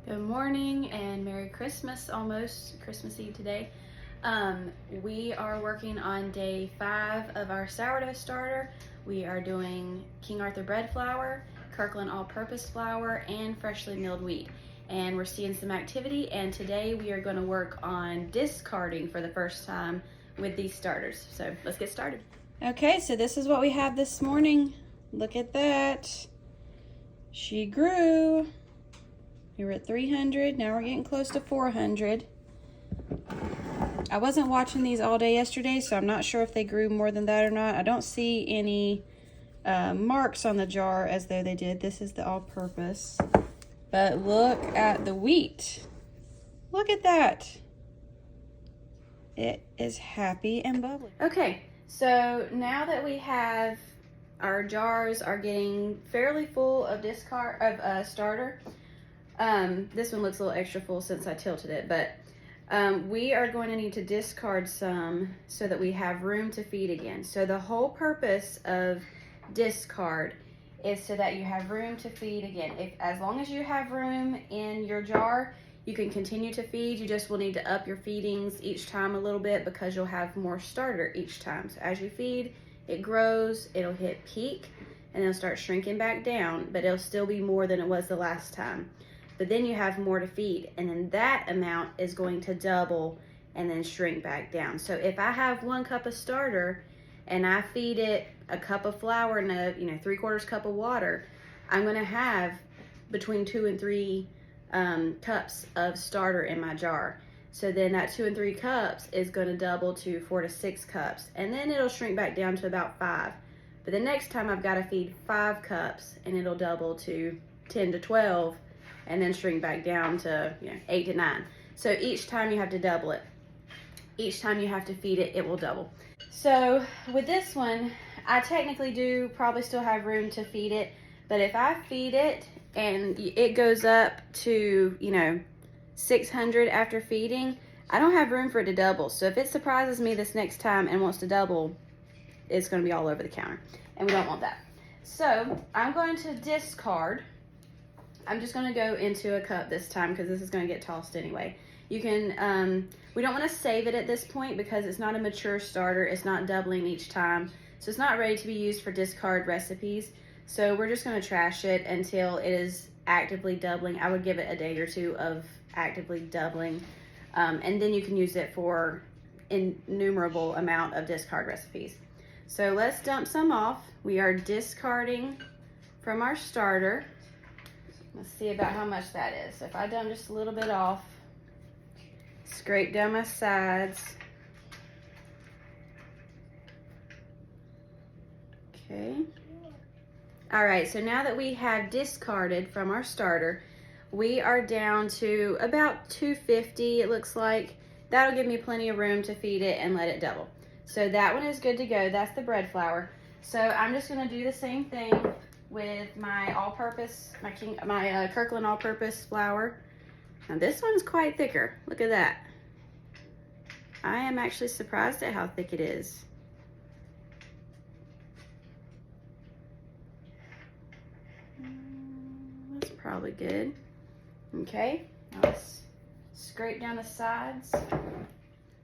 Good morning and Merry Christmas, almost Christmas Eve today. We are working on day 5 of our sourdough starter. We are doing King Arthur bread flour, Kirkland all-purpose flour, and freshly milled wheat. And we're seeing some activity, and today we are going to work on discarding for the first time with these starters. So let's get started. Okay, so this is what we have this morning. Look at that. She grew. We were at 300, now we're getting close to 400. I wasn't watching these all day yesterday, so I'm not sure if they grew more than that or not. I don't see any marks on the jar as though they did. This is the all-purpose. But look at the wheat. Look at that. It is happy and bubbly. Okay, so now that we have our jars are getting fairly full of starter. This one looks a little extra full since I tilted it, but we are going to need to discard some so that we have room to feed again. So the whole purpose of discard is so that you have room to feed again. As long as you have room in your jar, you can continue to feed. You just will need to up your feedings each time a little bit because you'll have more starter each time. So as you feed, it grows, it'll hit peak, and it'll start shrinking back down, but it'll still be more than it was the last time. But then you have more to feed, and then that amount is going to double and then shrink back down. So if I have 1 cup of starter and I feed it a cup of flour and a 3/4 cup of water, I'm going to have between 2 and 3 cups of starter in my jar. So then that 2 and 3 cups is going to double to 4 to 6 cups, and then it'll shrink back down to about 5. But the next time I've got to feed 5 cups, and it'll double to 10 to 12. And then shrink back down to 8 to 9. So each time you have to double it. Each time you have to feed it, it will double. So with this one, I technically do probably still have room to feed it, but if I feed it and it goes up to 600 after feeding, I don't have room for it to double. So if it surprises me this next time and wants to double, it's going to be all over the counter, and we don't want that. So I'm going to discard. I'm just going to go into a cup this time because this is going to get tossed anyway. You can, we don't want to save it at this point because it's not a mature starter. It's not doubling each time. So it's not ready to be used for discard recipes. So we're just going to trash it until it is actively doubling. I would give it a day or 2 of actively doubling. And then you can use it for innumerable amount of discard recipes. So let's dump some off. We are discarding from our starter. Let's see about how much that is. So if I dump just a little bit off, scrape down my sides. Okay. All right, so now that we have discarded from our starter, we are down to about 250, it looks like. That'll give me plenty of room to feed it and let it double. So that one is good to go. That's the bread flour. So I'm just gonna do the same thing with my all-purpose, my Kirkland all-purpose flour. Now this one's quite thicker. Look at that. I am actually surprised at how thick it is. That's probably good. Okay, now let's scrape down the sides.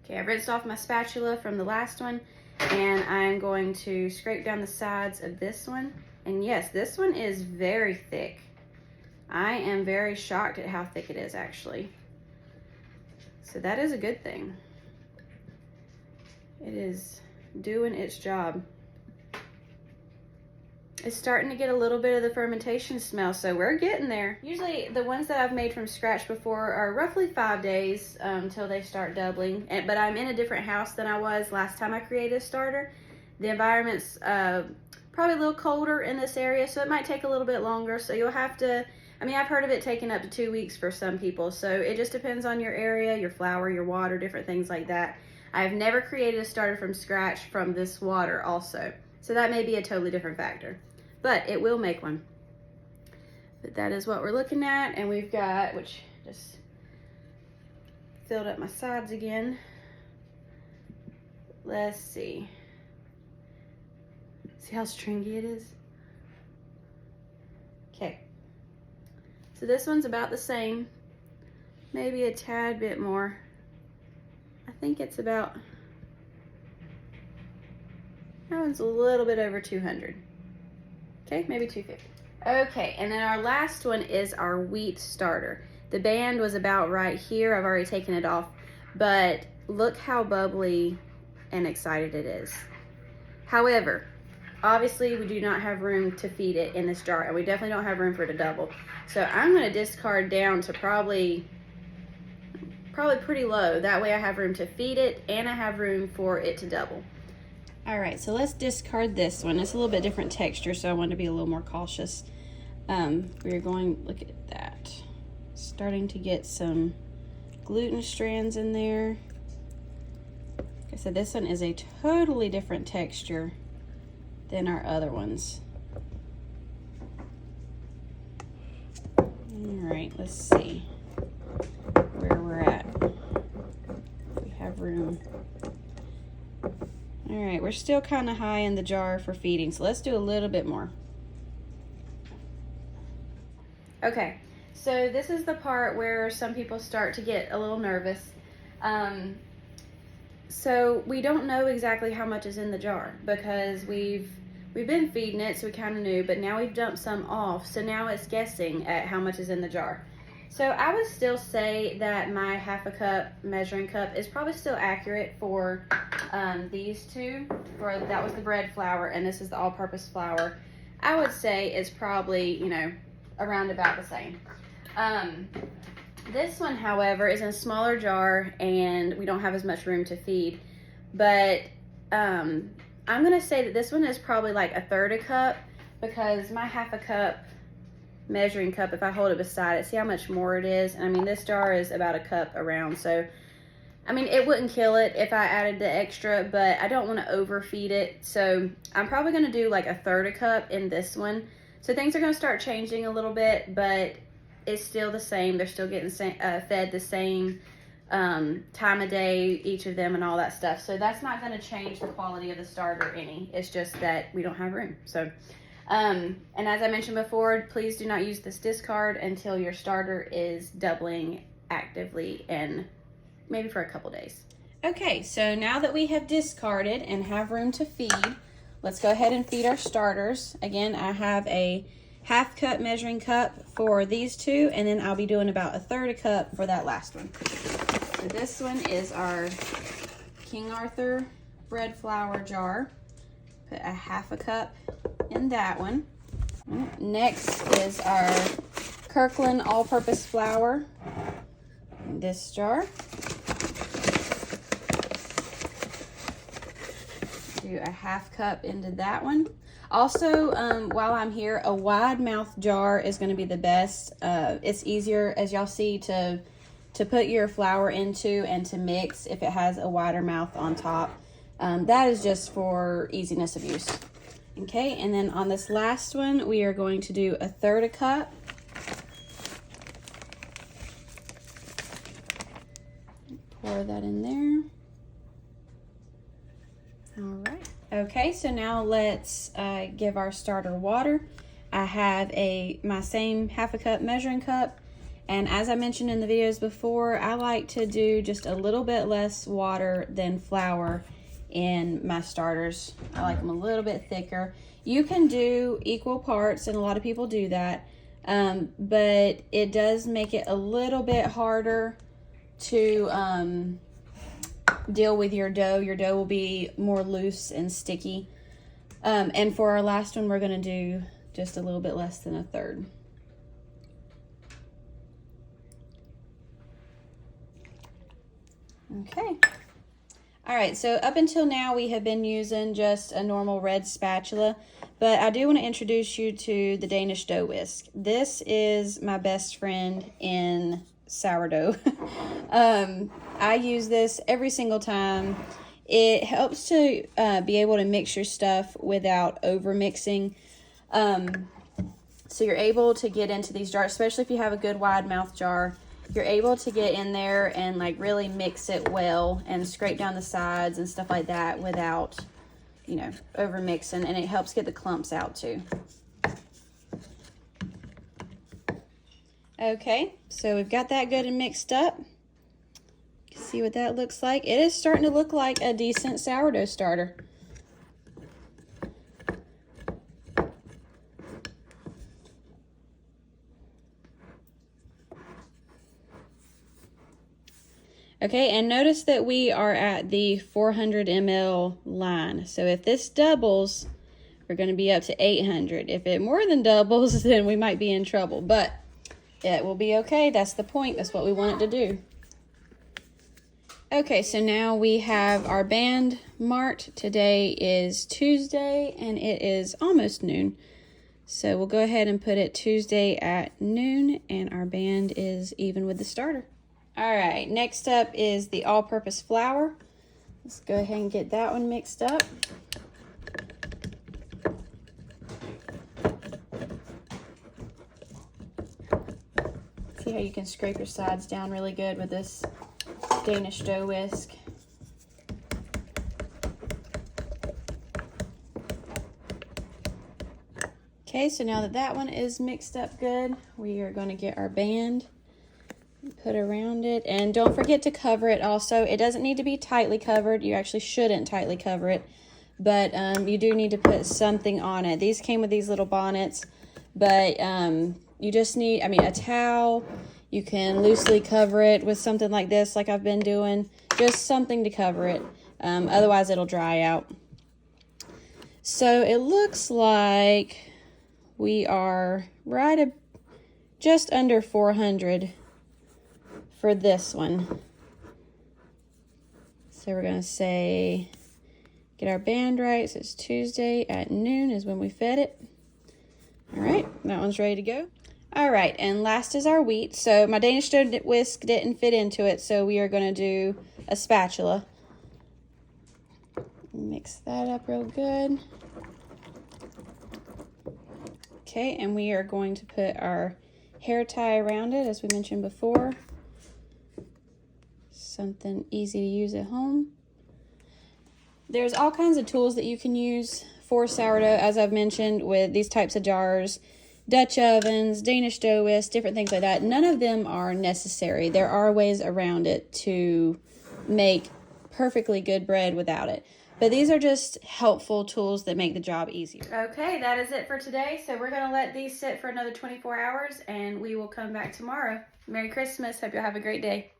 Okay, I rinsed off my spatula from the last one, and I'm going to scrape down the sides of this one. And yes, this one is very thick. I am very shocked at how thick it is, actually. So that is a good thing. It is doing its job. It's starting to get a little bit of the fermentation smell, so we're getting there. Usually the ones that I've made from scratch before are roughly 5 days until they start doubling. But I'm in a different house than I was last time I created a starter. The environment's probably a little colder in this area, so it might take a little bit longer. So you'll have to, I've heard of it taking up to 2 weeks for some people. So it just depends on your area, your flour, your water, different things like that. I've never created a starter from scratch from this water also. So that may be a totally different factor, but it will make one. But that is what we're looking at. And we've got, which just filled up my sides again. Let's see. See how stringy it is? Okay. So this one's about the same. maybe a tad bit more. I think it's about, that one's a little bit over 200. Okay, maybe 250. Okay, and then our last one is our wheat starter. The band was about right here. I've already taken it off, but look how bubbly and excited it is. However, obviously we do not have room to feed it in this jar, and we definitely don't have room for it to double. So I'm gonna discard down to probably pretty low. That way I have room to feed it and I have room for it to double. All right, so let's discard this one. It's a little bit different texture, so I want to be a little more cautious. We're going, look at that. Starting to get some gluten strands in there. Like I said, this one is a totally different texture than our other ones. All right, let's see where we're at. We have room. All right, we're still kind of high in the jar for feeding, so let's do a little bit more. Okay, so this is the part where some people start to get a little nervous. So we don't know exactly how much is in the jar because we've been feeding it, so we kind of knew, but now we've dumped some off, so now it's guessing at how much is in the jar. So I would still say that my 1/2 cup measuring cup is probably still accurate for these two. That was the bread flour, and this is the all-purpose flour. I would say it's probably, you know, around about the same. This one, however, is in a smaller jar, and we don't have as much room to feed. But I'm gonna say that this one is probably like 1/3 cup, because my 1/2 cup measuring cup, if I hold it beside it, see how much more it is? And I mean, this jar is about 1 cup around, so I mean, it wouldn't kill it if I added the extra, but I don't want to overfeed it, so I'm probably going to do like 1/3 cup in this one. So things are going to start changing a little bit, but it's still the same. They're still getting fed the same time of day, each of them, and all that stuff. So that's not going to change the quality of the starter any. It's just that we don't have room. So and as I mentioned before, please do not use this discard until your starter is doubling actively, and maybe for a couple days. Okay, so now that we have discarded and have room to feed, let's go ahead and feed our starters. Again, I have a 1/2 cup measuring cup for these two, and then I'll be doing about 1/3 cup for that last one. So this one is our King Arthur bread flour jar. Put a 1/2 cup in that one. Next is our Kirkland all-purpose flour in this jar. Do a 1/2 cup into that one. Also, while I'm here, a wide mouth jar is going to be the best. It's easier, as y'all see, to put your flour into and to mix if it has a wider mouth on top. That is just for easiness of use. Okay, and then on this last one, we are going to do 1/3 cup. Pour that in there. All right. Okay, so now let's give our starter water. I have my same 1/2 cup measuring cup, and as I mentioned in the videos before, I like to do just a little bit less water than flour in my starters. I like them a little bit thicker. You can do equal parts, and a lot of people do that, but it does make it a little bit harder to deal with your dough. Your dough will be more loose and sticky. And for our last one, we're going to do just a little bit less than 1/3. Okay. All right, so up until now, we have been using just a normal red spatula, but I do want to introduce you to the Danish dough whisk. This is my best friend in sourdough. I use this every single time. It helps to be able to mix your stuff without over mixing. So you're able to get into these jars, especially if you have a good wide mouth jar. You're able to get in there and like really mix it well and scrape down the sides and stuff like that without, you know, over mixing, and it helps get the clumps out too. Okay, so we've got that good and mixed up. See what that looks like. It is starting to look like a decent sourdough starter. Okay, and notice that we are at the 400 ml line. So if this doubles, we're going to be up to 800. If it more than doubles, then we might be in trouble. But it will be okay. That's the point. That's what we want it to do. Okay, so now we have our band marked. Today is Tuesday, and it is almost noon. So we'll go ahead and put it Tuesday at noon, and our band is even with the starter. All right, next up is the all-purpose flour. Let's go ahead and get that one mixed up. See how you can scrape your sides down really good with this Danish dough whisk. Okay, so now that that one is mixed up good, we are going to get our band, put around it, and don't forget to cover it also. It doesn't need to be tightly covered. You actually shouldn't tightly cover it, but you do need to put something on it. These came with these little bonnets, but you just need, a towel. You can loosely cover it with something like this, like I've been doing, just something to cover it. Otherwise it'll dry out. So it looks like we are just under 400 for this one. So we're gonna say, get our band right. So it's Tuesday at noon is when we fed it. All right, that one's ready to go. All right, and last is our wheat. So my Danish dough whisk didn't fit into it, so we are gonna do a spatula. Mix that up real good. Okay, and we are going to put our hair tie around it, as we mentioned before. Something easy to use at home. There's all kinds of tools that you can use for sourdough, as I've mentioned, with these types of jars, Dutch ovens, Danish dough whisk, different things like that. None of them are necessary. There are ways around it to make perfectly good bread without it. But these are just helpful tools that make the job easier. Okay, that is it for today. So we're gonna let these sit for another 24 hours and we will come back tomorrow. Merry Christmas. Hope you'll have a great day.